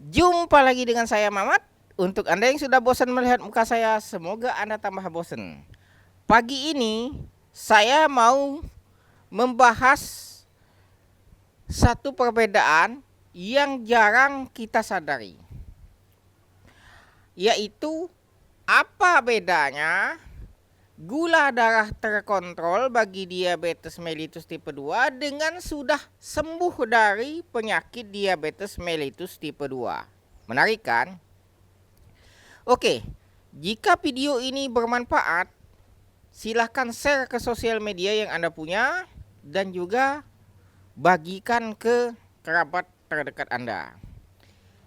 Jumpa lagi dengan saya Mamat. Untuk Anda yang sudah bosan melihat muka saya, semoga Anda tambah bosan. Pagi ini saya mau membahas satu perbedaan yang jarang kita sadari, yaitu apa bedanya gula darah terkontrol bagi diabetes mellitus tipe 2 dengan sudah sembuh dari penyakit diabetes mellitus tipe 2. Menarik kan? Oke, jika video ini bermanfaat, silahkan share ke sosial media yang Anda punya dan juga bagikan ke kerabat terdekat Anda.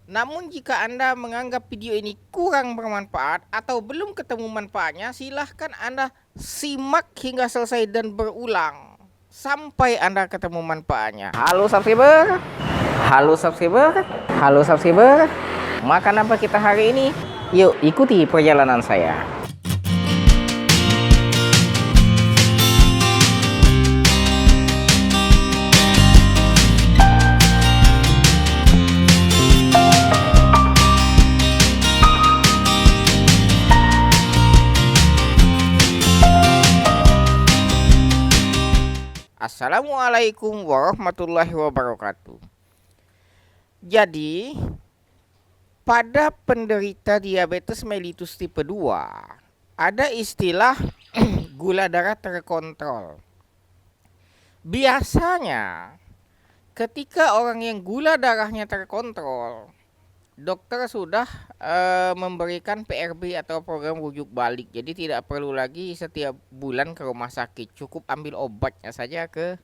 Namun jika Anda menganggap video ini kurang bermanfaat atau belum ketemu manfaatnya, silahkan Anda simak hingga selesai dan berulang sampai Anda ketemu manfaatnya. Halo subscriber, halo subscriber, halo subscriber. Makan apa kita hari ini? Yuk ikuti perjalanan saya. Assalamualaikum warahmatullahi wabarakatuh. Jadi, pada penderita diabetes mellitus tipe 2, ada istilah gula darah terkontrol. Biasanya, ketika orang yang gula darahnya terkontrol, dokter sudah memberikan PRB atau program rujuk balik. Jadi tidak perlu lagi setiap bulan ke rumah sakit. Cukup ambil obatnya saja ke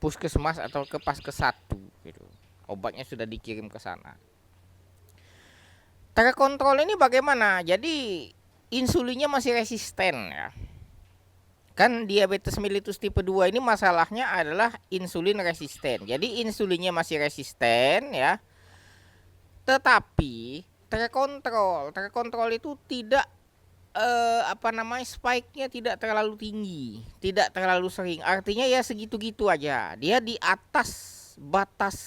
puskesmas atau ke paskes 1 gitu. Obatnya sudah dikirim ke sana. Terkontrol ini bagaimana? Jadi insulinnya masih resisten ya. Kan diabetes mellitus tipe 2 ini masalahnya adalah insulin resisten. Jadi insulinnya masih resisten ya. Tetapi terkontrol. Terkontrol itu tidak spike-nya tidak terlalu tinggi, tidak terlalu sering. Artinya ya segitu-gitu aja. Dia di atas batas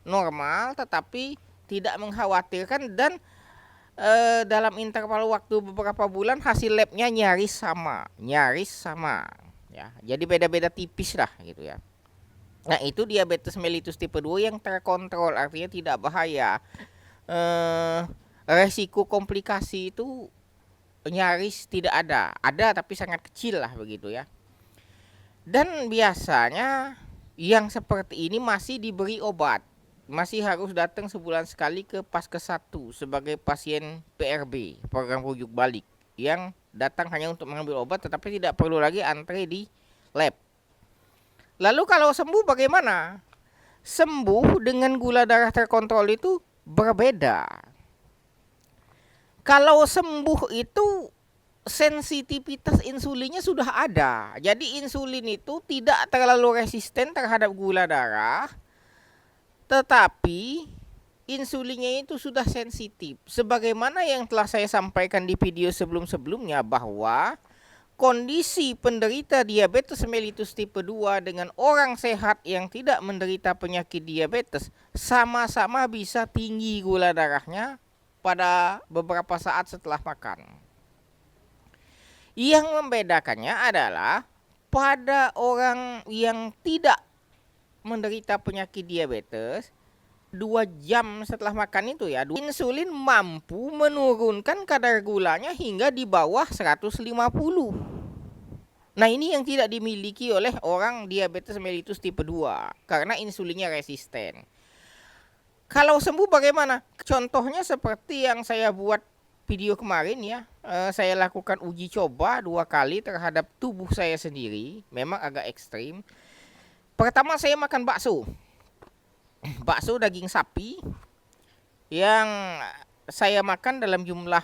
normal tetapi tidak mengkhawatirkan dan dalam interval waktu beberapa bulan hasil labnya nyaris sama ya. Jadi beda-beda tipis lah gitu ya. Nah itu diabetes mellitus tipe 2 yang terkontrol, artinya tidak bahaya. Resiko komplikasi itu nyaris tidak ada tapi sangat kecil lah begitu ya. Dan biasanya yang seperti ini masih diberi obat, masih harus datang sebulan sekali ke paskes 1 sebagai pasien PRB, program rujuk balik, yang datang hanya untuk mengambil obat tetapi tidak perlu lagi antre di lab. Lalu kalau sembuh bagaimana? Sembuh dengan gula darah terkontrol itu berbeda. Kalau sembuh itu sensitivitas insulinnya sudah ada. Jadi insulin itu tidak terlalu resisten terhadap gula darah, tetapi insulinnya itu sudah sensitif. Sebagaimana yang telah saya sampaikan di video sebelum-sebelumnya bahwa kondisi penderita diabetes mellitus tipe 2 dengan orang sehat yang tidak menderita penyakit diabetes sama-sama bisa tinggi gula darahnya pada beberapa saat setelah makan. Yang membedakannya adalah pada orang yang tidak menderita penyakit diabetes, 2 jam setelah makan itu ya, insulin mampu menurunkan kadar gulanya hingga di bawah 150. Nah ini yang tidak dimiliki oleh orang diabetes mellitus tipe 2 karena insulinnya resisten. Kalau sembuh bagaimana? Contohnya seperti yang saya buat video kemarin ya. Saya lakukan uji coba 2 kali terhadap tubuh saya sendiri. Memang agak ekstrim. Pertama saya makan bakso daging sapi yang saya makan dalam jumlah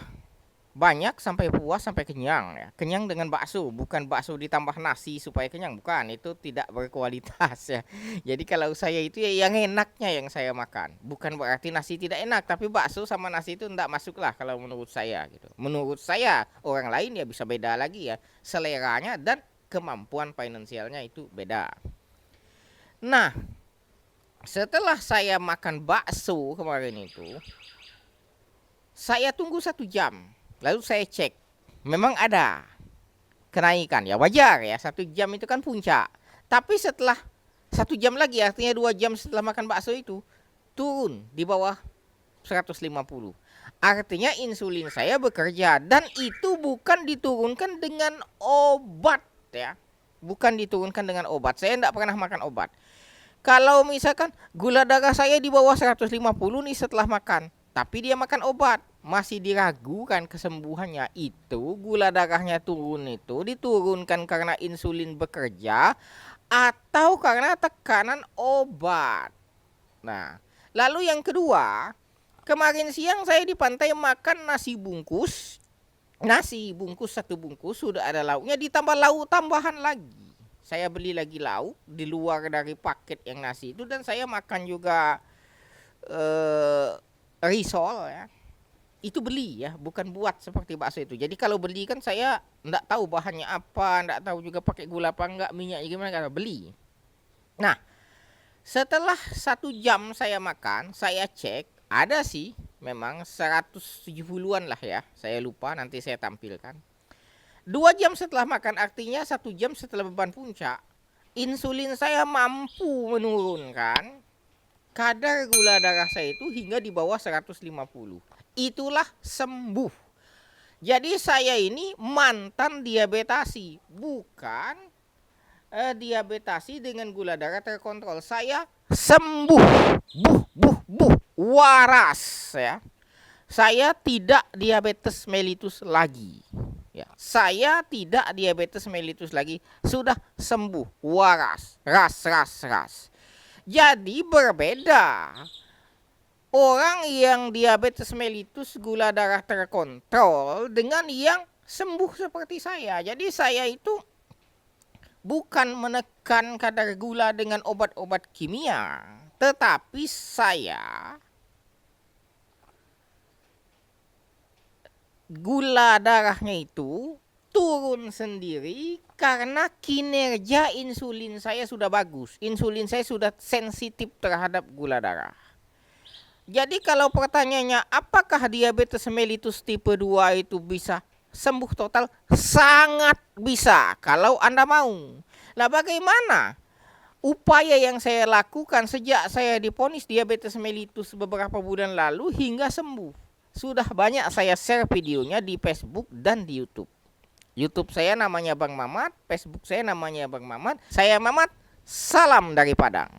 banyak sampai puas, sampai kenyang ya. Kenyang dengan bakso, bukan bakso ditambah nasi supaya kenyang, bukan, itu tidak berkualitas ya. Jadi kalau saya itu ya yang enaknya yang saya makan. Bukan berarti nasi tidak enak, tapi bakso sama nasi itu tidak masuk lah kalau menurut saya gitu. Menurut saya, orang lain ya bisa beda lagi ya. Seleranya dan kemampuan finansialnya itu beda. Nah, Setelah saya makan bakso kemarin itu, saya tunggu 1 jam. Lalu saya cek, memang ada kenaikan. Ya wajar ya, 1 jam itu kan puncak. Tapi setelah 1 jam lagi, artinya 2 jam setelah makan bakso itu, turun di bawah 150. Artinya insulin saya bekerja, dan itu bukan diturunkan dengan obat ya. Bukan diturunkan dengan obat. Saya tidak pernah makan obat. Kalau misalkan gula darah saya di bawah 150 nih setelah makan, tapi dia makan obat, masih diragukan kesembuhannya, itu gula darahnya turun itu diturunkan karena insulin bekerja atau karena tekanan obat. Nah, lalu yang kedua, kemarin siang saya di pantai makan nasi bungkus. Nasi bungkus 1 bungkus sudah ada lauknya, ditambah lauk tambahan lagi. Saya beli lagi lauk di luar dari paket yang nasi itu, dan saya makan juga risol ya. Itu beli ya, bukan buat seperti bakso itu. Jadi kalau beli kan saya enggak tahu bahannya apa, enggak tahu juga pakai gula apa enggak, minyaknya gimana, kalau beli. Nah, setelah 1 jam saya makan, saya cek, ada sih memang 170-an lah ya. Saya lupa, nanti saya tampilkan. 2 jam setelah makan, artinya 1 jam setelah beban puncak, insulin saya mampu menurunkan kadar gula darah saya itu hingga di bawah 150. Itulah sembuh. Jadi saya ini mantan diabetasi, bukan diabetasi dengan gula darah terkontrol. Saya sembuh, waras ya. Saya tidak diabetes mellitus lagi. Ya, saya tidak diabetes mellitus lagi, sudah sembuh, waras, ras. Jadi berbeda orang yang diabetes mellitus gula darah terkontrol dengan yang sembuh seperti saya. Jadi saya itu bukan menekan kadar gula dengan obat-obat kimia, tetapi saya gula darahnya itu turun sendiri karena kinerja insulin saya sudah bagus. Insulin saya sudah sensitif terhadap gula darah. Jadi kalau pertanyaannya apakah diabetes mellitus tipe 2 itu bisa sembuh total? Sangat bisa kalau Anda mau. Nah, bagaimana upaya yang saya lakukan sejak saya divonis diabetes mellitus beberapa bulan lalu hingga sembuh? Sudah banyak saya share videonya di Facebook dan di YouTube. YouTube saya namanya Bang Mamat, Facebook saya namanya Bang Mamat. Saya Mamat, salam dari Padang.